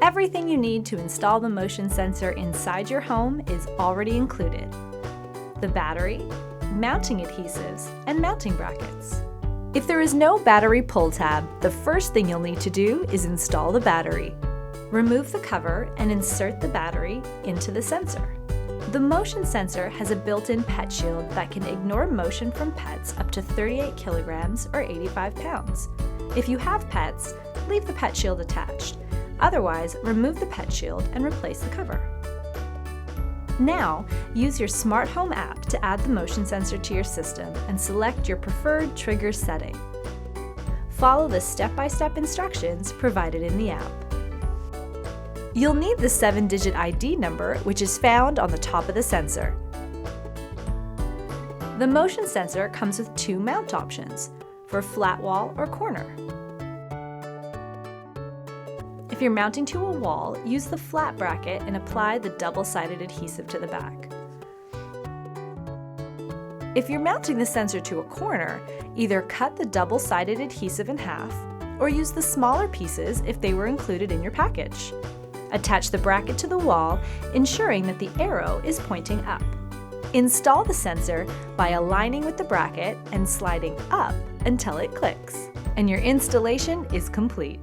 Everything you need to install the motion sensor inside your home is already included: the battery, mounting adhesives, and mounting brackets. If there is no battery pull tab, the first thing you'll need to do is install the battery. Remove the cover and insert the battery into the sensor. The motion sensor has a built-in pet shield that can ignore motion from pets up to 38 kilograms or 85 pounds. If you have pets, leave the pet shield attached. Otherwise, remove the pet shield and replace the cover. Now, use your smart home app to add the motion sensor to your system and select your preferred trigger setting. Follow the step-by-step instructions provided in the app. You'll need the 7-digit ID number, which is found on the top of the sensor. The motion sensor comes with 2 mount options, for flat wall or corner. If you're mounting to a wall, use the flat bracket and apply the double-sided adhesive to the back. If you're mounting the sensor to a corner, either cut the double-sided adhesive in half or use the smaller pieces if they were included in your package. Attach the bracket to the wall, ensuring that the arrow is pointing up. Install the sensor by aligning with the bracket and sliding up until it clicks, and your installation is complete.